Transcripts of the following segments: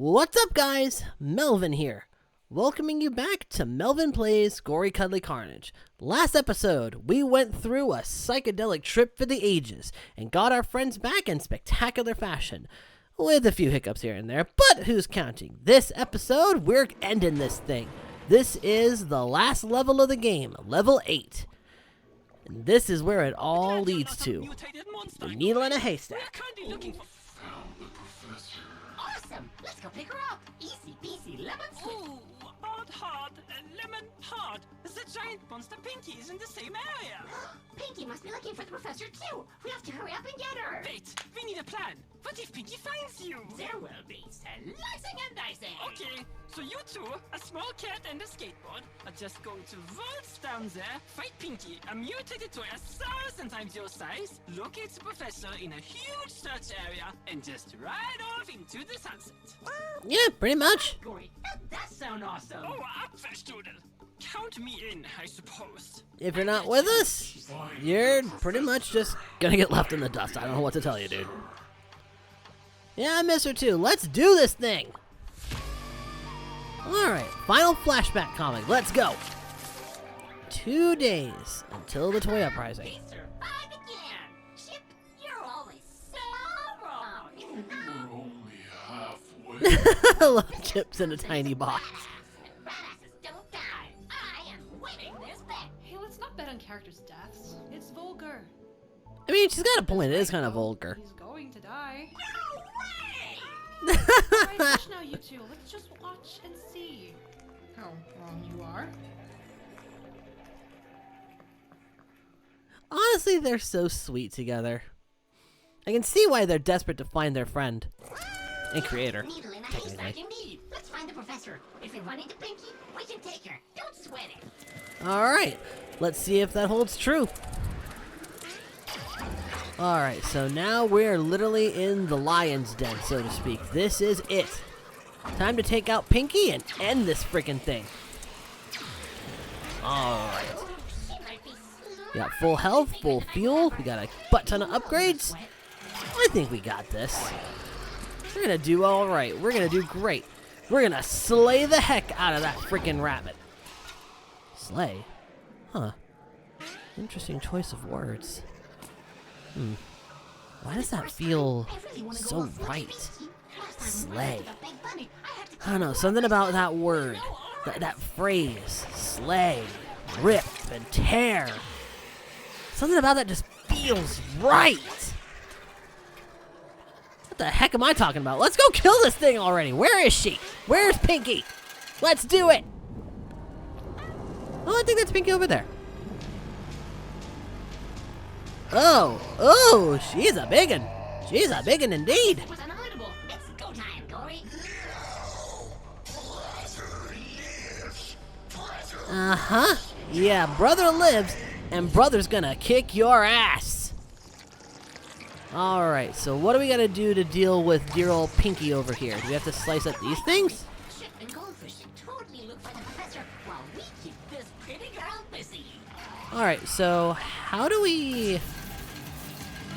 What's up, guys? Melvin here, welcoming you back to Melvin Plays Gori Cuddly Carnage. Last episode, we went through a psychedelic trip for the ages and got our friends back in spectacular fashion, with a few hiccups here and there, but who's counting? This episode, we're ending this thing. This is the last level of the game, level 8. And this is where it all leads to. The needle in a haystack. Awesome! Let's go pick her up! Easy peasy lemon squeeze! Ooh, about hard, lemon hard. The giant monster Pinky is in the same area. Pinky must be looking for the professor too! We have to hurry up and get her! Wait, we need a plan. What if Pinky finds you? There will be slicing and dicing! Okay, so you two, a small cat and a skateboard, are just going to waltz down there, fight Pinky, a mutated toy 1,000 times your size, locate the professor in a huge search area, and just ride off into the sunset. Yeah, pretty much. Gori, that sounds awesome! Oh, Apfelstrudel. Count me in, I suppose. If you're not with us, you're pretty much just gonna get left in the dust. I don't know what to tell you, dude. Yeah, I miss her too. Let's do this thing. Alright, final flashback comic. Let's go. 2 days until the toy uprising. We survived again! Chip, you're always so wrong! We're only halfway. I love chips in a tiny box. Badasses don't die! I am winning this bet! Hey, let's not bet on characters' deaths. It's vulgar. I mean, she's got a point. It is kind of vulgar. He's going to die. No way! Alright, hush now, you two. Let's just watch and see. How wrong you are. Honestly, they're so sweet together. I can see why they're desperate to find their friend and creator. Needle in a haystack indeed! Let's find the professor. If we run into Pinky, we can take her. Don't sweat it! Alright, let's see if that holds true. Alright, so now we're literally in the lion's den, so to speak. This is it. Time to take out Pinky and end this freaking thing. Alright. She might be slow. We got full health, full fuel. We got a butt ton of upgrades. I think we got this. We're gonna do alright. We're gonna do great. We're gonna slay the heck out of that freaking rabbit. Slay? Huh. Interesting choice of words. Why does that feel so right? Slay. I don't know, something about that word, that phrase, slay, rip, and tear. Something about that just feels right. What the heck am I talking about? Let's go kill this thing already. Where is she? Where's Pinky? Let's do it. Oh, I think that's Pinky over there. Oh, she's a biggin'. She's a biggin' indeed. It was unavoidable. It's go time, Gori. Uh-huh. Yeah, brother lives, and brother's gonna kick your ass. Alright, so what do we gotta do to deal with dear old Pinky over here? Do we have to slice up these things? Chip and Goldfish should totally look for the professor while we keep this pretty girl busy. Alright, so how do we...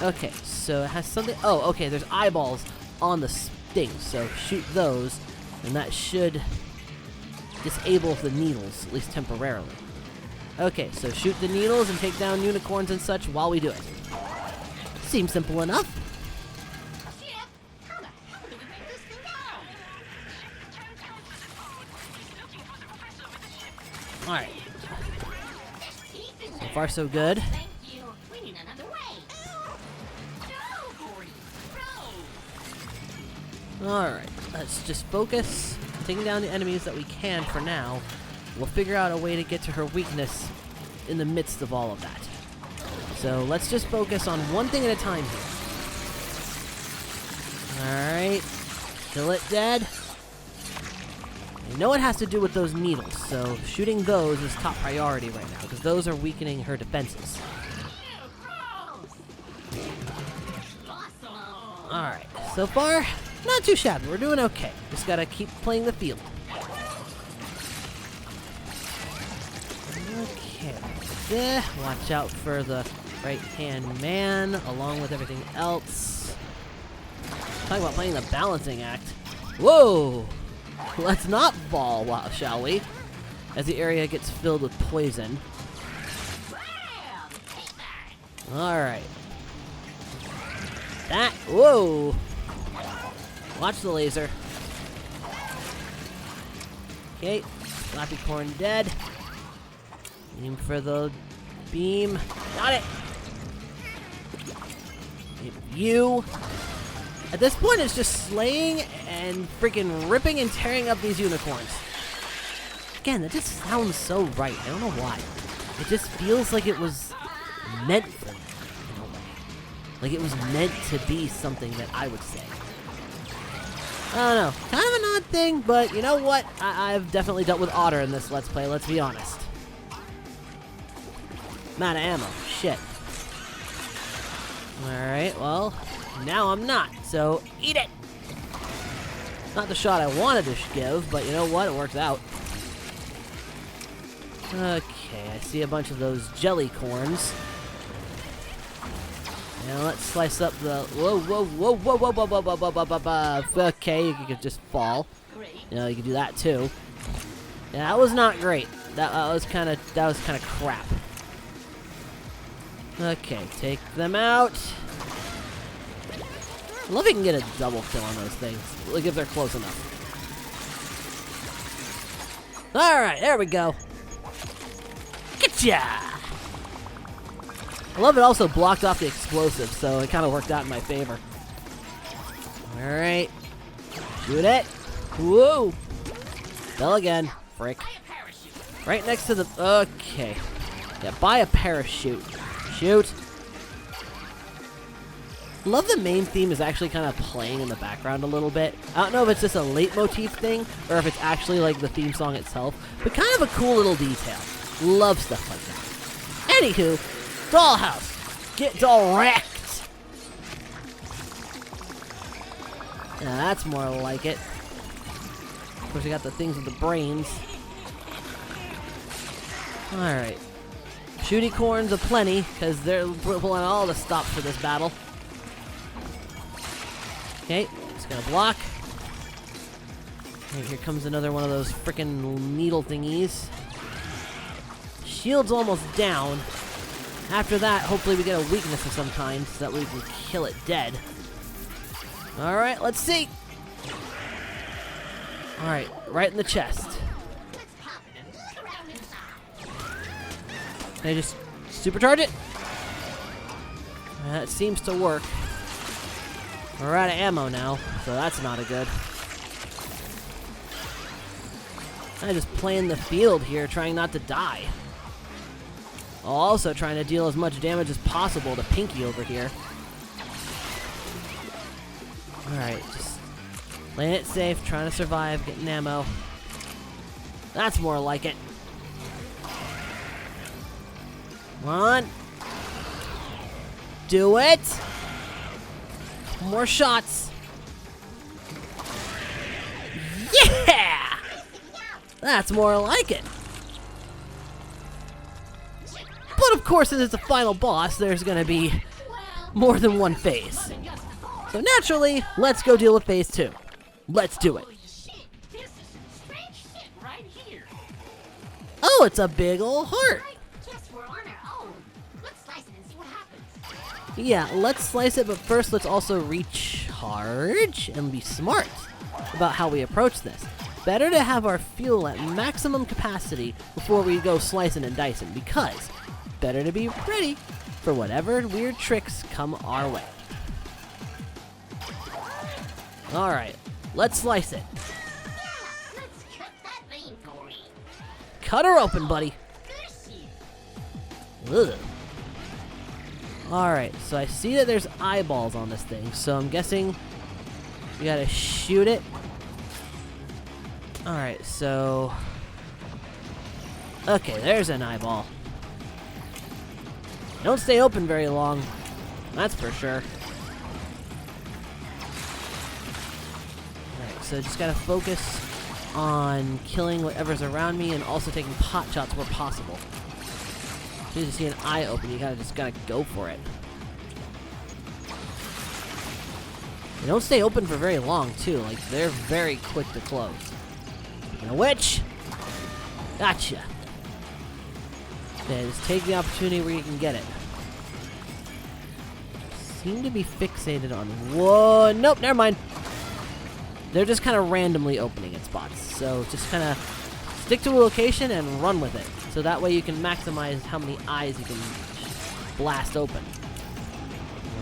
Okay, so it has something... Oh, okay, there's eyeballs on the thing, so shoot those, and that should disable the needles, at least temporarily. Okay, so shoot the needles and take down unicorns and such while we do it. Seems simple enough. Chip, how the hell do we break this thing down? Alright, There's teeth in so there. far so good. Thank you. We need another way. No, Gori. No. Alright, let's just focus on taking down the enemies that we can for now. We'll figure out a way to get to her weakness in the midst of all of that. So let's just focus on one thing at a time here. Alright, kill it dead. I know it has to do with those needles, so shooting those is top priority right now, because those are weakening her defenses. Alright, so far, not too shabby. We're doing okay. Just gotta keep playing the field. Okay, there. Watch out for the right-hand man, along with everything else. Talk about playing the balancing act. Whoa! Let's not fall, shall we? As the area gets filled with poison. Alright. That, whoa! Watch the laser. Okay, Slappy Corn dead. Aim for the beam. Got it! You. At this point, it's just slaying and freaking ripping and tearing up these unicorns. Again, that just sounds so right. I don't know why. It just feels like it was meant for me in a way. Like it was meant to be something that I would say. I don't know. Kind of an odd thing, but you know what? I've definitely dealt with otter in this Let's Play, let's be honest. I'm out of ammo. Shit. Alright, well, now I'm not, so eat it! Not the shot I wanted to give, but you know what? It works out. Okay, I see a bunch of those jelly corns. Now let's slice up the... Whoa, whoa, whoa, whoa, whoa, whoa, whoa, whoa, whoa, whoa, whoa, whoa. Okay, you could just fall. You know, you could do that too. Yeah, that was not great. That was kind of crap. Okay, take them out. I love if you can get a double kill on those things. Like if they're close enough. Alright, there we go. Getcha! I love it also blocked off the explosives, so it kind of worked out in my favor. Alright. Shoot it. Whoa! Fell again. Frick. Right next to the... Okay. Yeah, buy a parachute. Shoot. Love the main theme is actually kind of playing in the background a little bit. I don't know if it's just a leitmotif thing or if it's actually like the theme song itself, but kind of a cool little detail. Love stuff like that. Anywho, Dollhouse, get doll wrecked. Yeah, that's more like it. Of course, we got the things with the brains. Alright. Shooty corns aplenty, because they're pulling all the stops for this battle. Okay, just gonna block. Okay, here comes another one of those frickin' needle thingies. Shield's almost down. After that, hopefully we get a weakness of some kind, so that we can kill it dead. Alright, let's see! Alright, right in the chest. Can I just supercharge it? That seems to work. We're out of ammo now, so that's not a good. I'm just playing the field here, trying not to die. While also trying to deal as much damage as possible to Pinky over here. Alright, just playing it safe, trying to survive, getting ammo. That's more like it. Come on. Do it. More shots. Yeah! That's more like it. But of course, as it's a final boss, there's going to be more than one phase. So naturally, let's go deal with phase 2. Let's do it. Oh, it's a big ol' heart. Yeah, let's slice it, but first let's also recharge and be smart about how we approach this. Better to have our fuel at maximum capacity before we go slicing and dicing, because better to be ready for whatever weird tricks come our way. Alright, let's slice it. Let's cut that vein for me. Cut her open, buddy. Ugh. Alright, so I see that there's eyeballs on this thing, so I'm guessing we gotta shoot it. Alright, so... Okay, there's an eyeball. Don't stay open very long, that's for sure. Alright, so just gotta focus on killing whatever's around me and also taking pot shots where possible. As soon as you see an eye open, you just gotta go for it. They don't stay open for very long, too. Like, they're very quick to close. Speaking of which, gotcha. Okay, just take the opportunity where you can get it. Seem to be fixated on one. Nope, never mind. They're just kind of randomly opening at spots. So just kind of stick to a location and run with it. So that way you can maximize how many eyes you can blast open.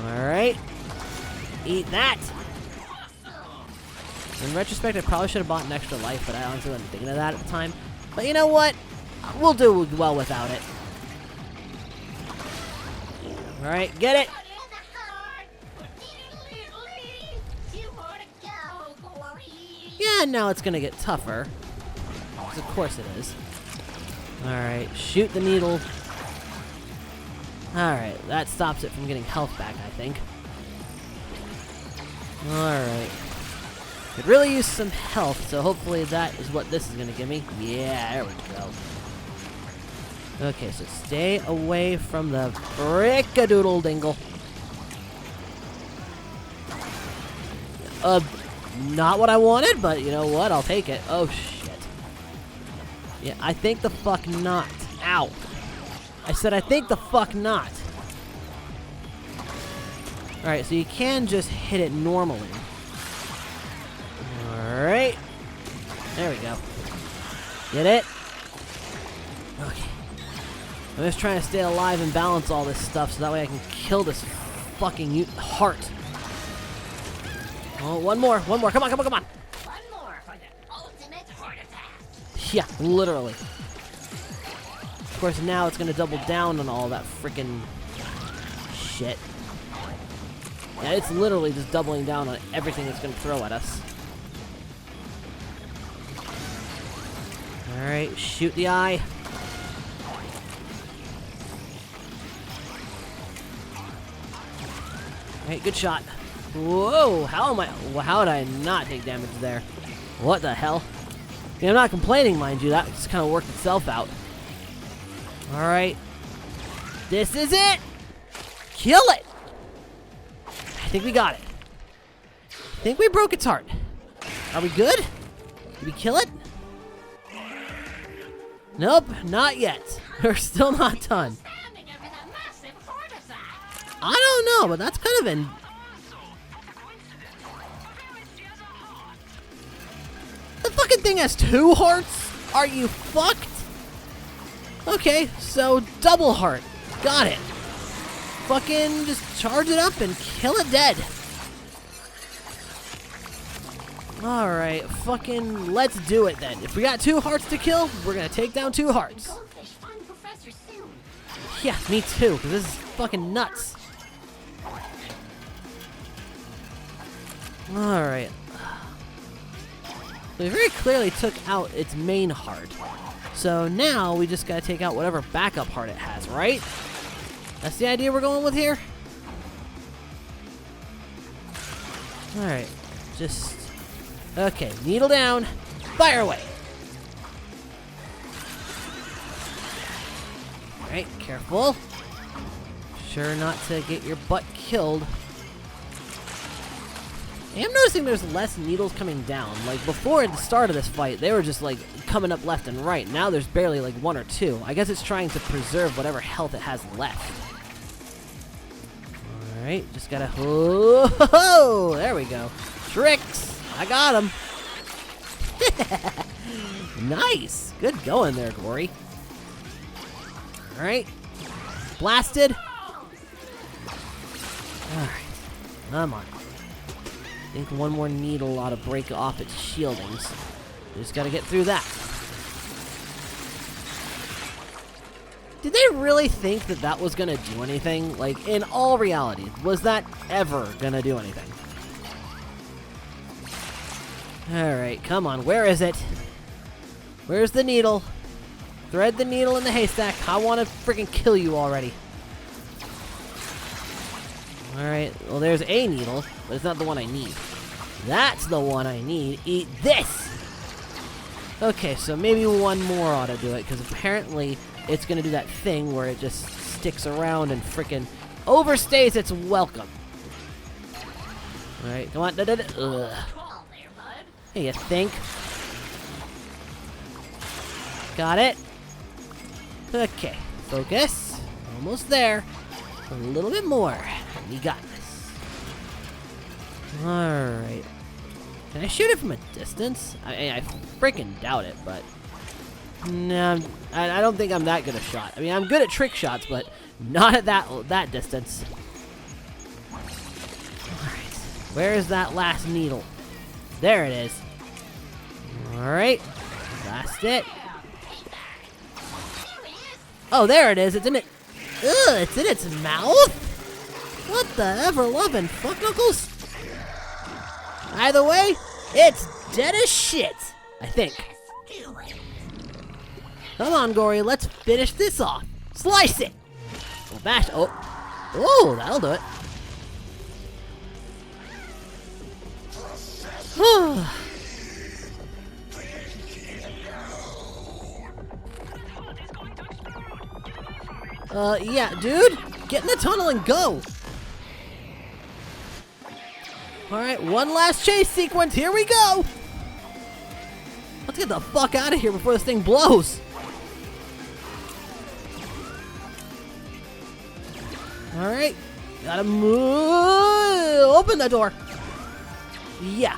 Alright. Eat that! In retrospect, I probably should have bought an extra life, but I honestly wasn't thinking of that at the time. But you know what? We'll do well without it. Alright, get it! Yeah, now it's gonna get tougher. 'Cause of course it is. Alright, shoot the needle. Alright, that stops it from getting health back, I think. Alright. Could really use some health, so hopefully that is what this is gonna give me. Yeah, there we go. Okay, so stay away from the frickadoodle dingle. Not what I wanted, but you know what? I'll take it. Oh, shit. Yeah, I think the fuck not. Ow. I said I think the fuck not. Alright, so you can just hit it normally. Alright. There we go. Get it? Okay. I'm just trying to stay alive and balance all this stuff so that way I can kill this fucking heart. Oh, one more. Come on. One more for the ultimate heart attack. Yeah, literally. Of course, now it's gonna double down on all that freaking shit. Yeah, it's literally just doubling down on everything it's gonna throw at us. Alright, shoot the eye. Alright, good shot. Whoa, how did I not take damage there? What the hell? Yeah, I'm not complaining, mind you. That just kind of worked itself out. Alright. This is it! Kill it! I think we got it. I think we broke its heart. Are we good? Did we kill it? Nope, not yet. We're still not done. I don't know, but that's kind of an... The fucking thing has 2 hearts? Are you fucked? Okay, so double heart. Got it. Fucking just charge it up and kill it dead. Alright, fucking let's do it then. If we got 2 hearts to kill, we're gonna take down 2 hearts. Goldfish find the professor soon. Yeah, me too, because this is fucking nuts. Alright. We very clearly took out its main heart. So now we just gotta take out whatever backup heart it has, right? That's the idea we're going with here? Alright. Just... Okay, needle down. Fire away! Alright, careful. Sure not to get your butt killed. I am noticing there's less needles coming down. Like, before at the start of this fight, they were just, like, coming up left and right. Now there's barely, like, 1 or 2. I guess it's trying to preserve whatever health it has left. Alright, just gotta... Oh, there we go. Tricks! I got him! Nice! Good going there, Gori. Alright. Blasted! Alright. Come on. I think 1 more needle ought to break off its shieldings. We just gotta get through that. Did they really think that that was gonna do anything? Like, in all reality, was that ever gonna do anything? Alright, come on, where is it? Where's the needle? Thread the needle in the haystack. I want to freaking kill you already. Alright, well there's a needle, but it's not the one I need. That's the one I need. Eat this! Okay, so maybe 1 more ought to do it, because apparently it's going to do that thing where it just sticks around and freaking overstays its welcome. Alright, come on. Ugh. Crawl there, bud. Hey, you think? Got it. Okay, focus. Almost there. A little bit more. We got this. Alright. Can I shoot it from a distance? I freaking doubt it, but... No, I don't think I'm that good a shot. I mean, I'm good at trick shots, but not at that distance. Alright. Where is that last needle? There it is. Alright. That's it. Oh, there it is. It's in it. Ugh, it's in its mouth? What the ever-loving fuck knuckles? Either way, it's dead as shit. I think. Come on, Gori. Let's finish this off. Slice it. Oh, bash. Oh. Oh, that'll do it. Yeah, dude. Get in the tunnel and go. Alright, one last chase sequence. Here we go. Let's get the fuck out of here before this thing blows. Alright. Gotta move. Open the door. Yeah.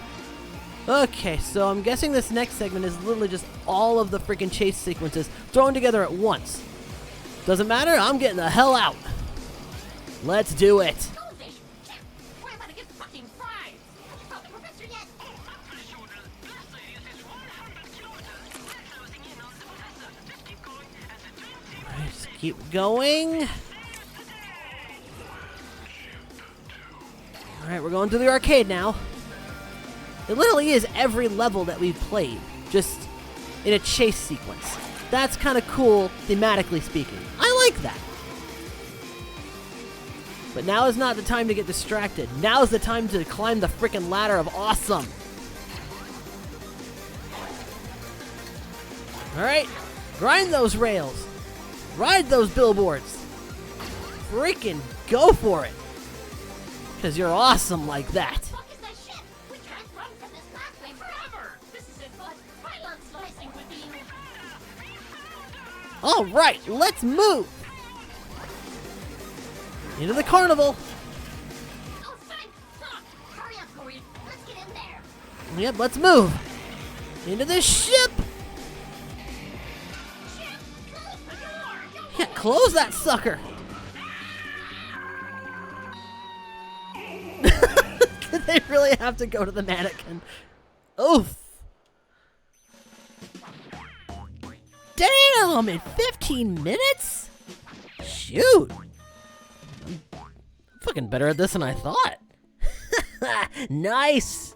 Okay, so I'm guessing this next segment is literally just all of the freaking chase sequences thrown together at once. Doesn't matter, I'm getting the hell out. Let's do it. Goldfish. We're about to get fucking fried. Have you caught the professor yet? Alright, just keep going. Alright, we're going to the arcade now. It literally is every level that we've played, just in a chase sequence. That's kind of cool, thematically speaking. I like that. But now is not the time to get distracted. Now is the time to climb the freaking ladder of awesome. Alright, grind those rails. Ride those billboards. Freaking go for it. Because you're awesome like that. Fuck is that shit? We can't run from this pathway forever. This is it, bud. I love slicing with you. Alright, let's move. Into the carnival. Oh, thank fuck. Hurry up, Gori. Let's get in there. Yep, let's move. Into the ship. Shit, close the door. Yeah, close that sucker. Did they really have to go to the mannequin? Oof. Damn, in 15 minutes? Shoot. I'm fucking better at this than I thought. Nice.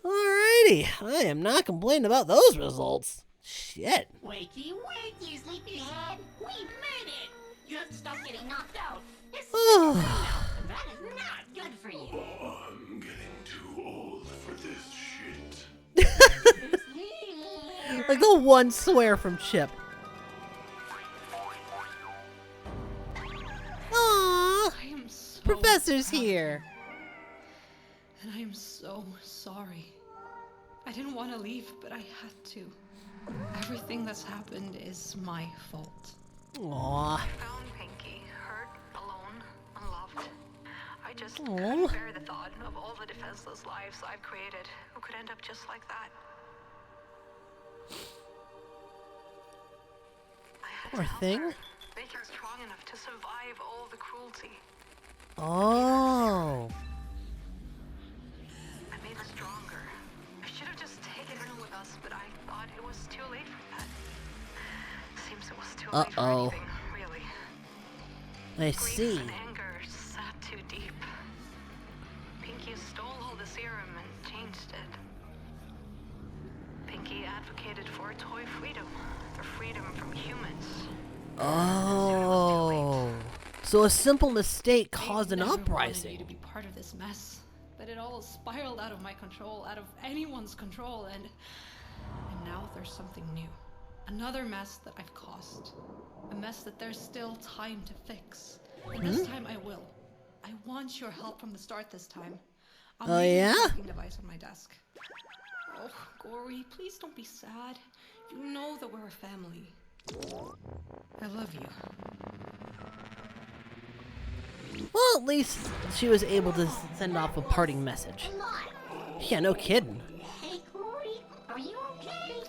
Alrighty, I am not complaining about those results. Shit. Wakey, wakey, sleepyhead. We made it. You have to stop getting knocked out. This is Oh. that is not good for you. I'm getting too old for this shit. Like the one swear from Chip. Aww, I am so Professor's proud of here. you, and I am so sorry. I didn't want to leave, but I had to. Everything that's happened is my fault. Aww. Found Pinky, hurt, alone, unloved. I just Aw. couldn't bear the thought of all the defenseless lives I've created who could end up just like that. I had Poor to help thing. her, make her strong enough to survive all the cruelty. Oh. I made her stronger. I should have just taken her with us, but I thought it was too late for that. Seems it was too late for Uh-oh. anything, really. I Grief see. and anger sat too deep. Pinky stole all the serum and changed it. Pinky advocated for toy freedom, the freedom from humans. Oh. So a simple mistake caused an I never wanted you uprising. to be part of this mess, but it all spiraled out of my control, out of anyone's control, and now there's something new. Another mess that I've caused. A mess that there's still time to fix. And this time I will. I want your help from the start this time. A Oh, yeah? tracking device on my desk. Oh, Gori, please don't be sad. You know that we're a family. I love you. Well, at least she was able to send off a parting message. A lot. Yeah, no kidding. Hey, Gori, are you okay?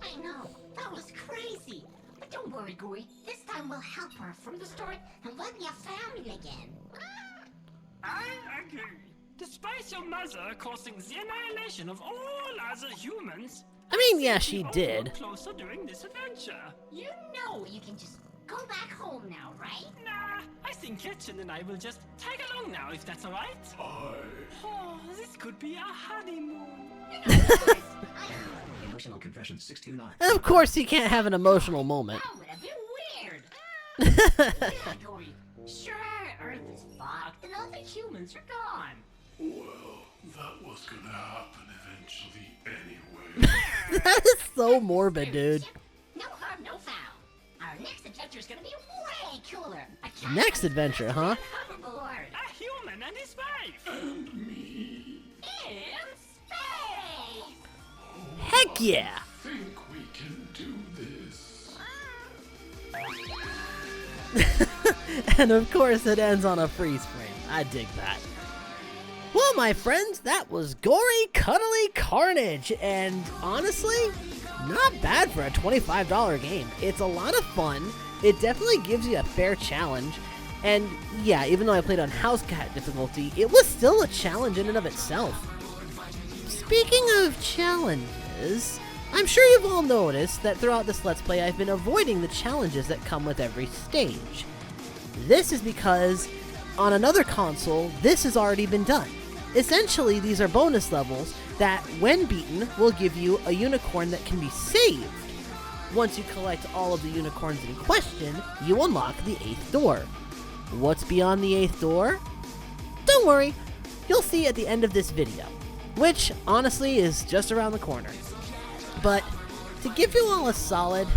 I know, that was crazy. But don't worry, Gori. This time we'll help her from the start and we'll be a family again. I agree. Despite your mother causing the annihilation of all other humans, I mean, yeah, we she all did. got closer during this adventure. You know you can just go back home now, right? Nah, I think Kitchen and I will just tag along now, if that's alright. Oh, this could be a honeymoon. Emotional confession 629. And of course, he can't have an emotional moment. That would have been weird. Yeah, Gori. Sure, Earth is fucked and all the humans are gone. Well, that was gonna happen eventually anyway. That is so morbid, dude. No harm, no foul. Our next adventure is gonna be way cooler. A Next adventure, huh? hoverboard A human and his wife. And me. in space. Heck yeah! Think we can do this. And of course, it ends on a freeze frame. I dig that. Well, my friends, that was Gori Cuddly Carnage, and honestly, not bad for a $25 game. It's a lot of fun. It definitely gives you a fair challenge. And yeah, even though I played on House Cat difficulty, it was still a challenge in and of itself. Speaking of challenges, I'm sure you've all noticed that throughout this Let's Play I've been avoiding the challenges that come with every stage. This is because on another console, this has already been done. Essentially, these are bonus levels that, when beaten, will give you a unicorn that can be saved. Once you collect all of the unicorns in question, you unlock the 8th door. What's beyond the 8th door? Don't worry, you'll see at the end of this video, which honestly is just around the corner. But to give you all a solid,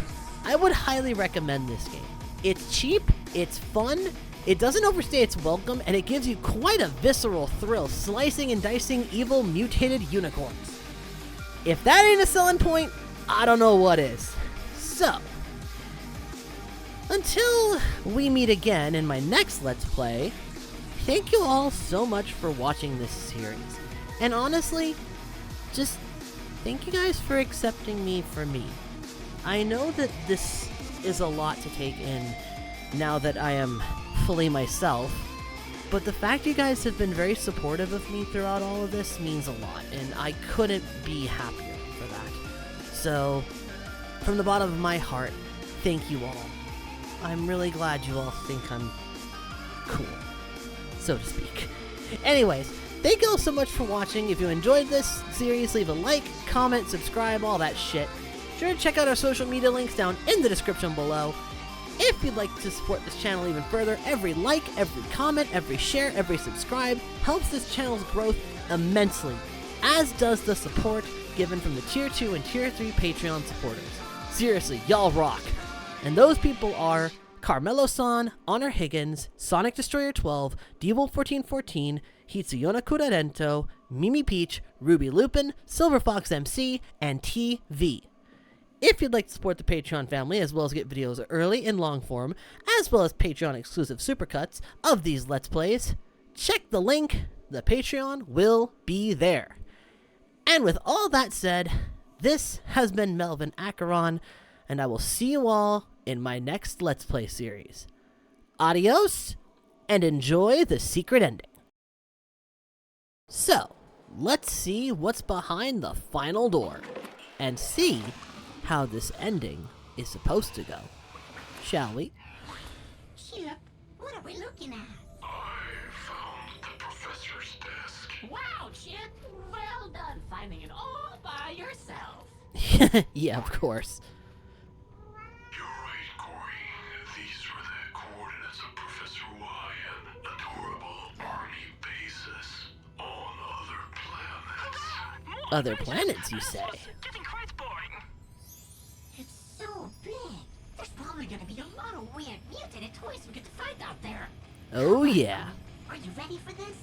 I would highly recommend this game. It's cheap, it's fun, it doesn't overstay its welcome, and it gives you quite a visceral thrill slicing and dicing evil mutated unicorns. If that ain't a selling point, I don't know what is. So, until we meet again in my next Let's Play, thank you all so much for watching this series. And honestly, just thank you guys for accepting me for me. I know that this is a lot to take in now that I am fully myself, but the fact you guys have been very supportive of me throughout all of this means a lot, and I couldn't be happier for that. So, from the bottom of my heart, thank you all. I'm really glad you all think I'm cool, so to speak. Anyways, thank you all so much for watching. If you enjoyed this series, leave a like, comment, subscribe, all that shit. Be sure to check out our social media links down in the description below. If you'd like to support this channel even further, every like, every comment, every share, every subscribe helps this channel's growth immensely, as does the support given from the Tier 2 and Tier 3 Patreon supporters. Seriously, y'all rock. And those people are Carmelo-san, Honor Higgins, Sonic Destroyer 12, Devil1414, Hitsuyona Kurarento, Mimi Peach, Ruby Lupin, Silver Fox MC, and TV. If you'd like to support the Patreon family, as well as get videos early in long form, as well as Patreon exclusive supercuts of these Let's Plays, check the link. The Patreon will be there. And with all that said, this has been Melvin Acheron, and I will see you all in my next Let's Play series. Adios, and enjoy the secret ending. So, let's see what's behind the final door, and see how this ending is supposed to go. Shall we? Chip, what are we looking at? I found the professor's desk. Wow, Chip, well done finding it all by yourself. Yeah, of course. You're right, Gori. These were the coordinates of Professor Y and adorable army bases on other planets. Other planets, you say? Getting quite boring. It's so big. There's probably gonna be a lot of weird mutated toys we get to find out there. Oh yeah. Are you ready for this?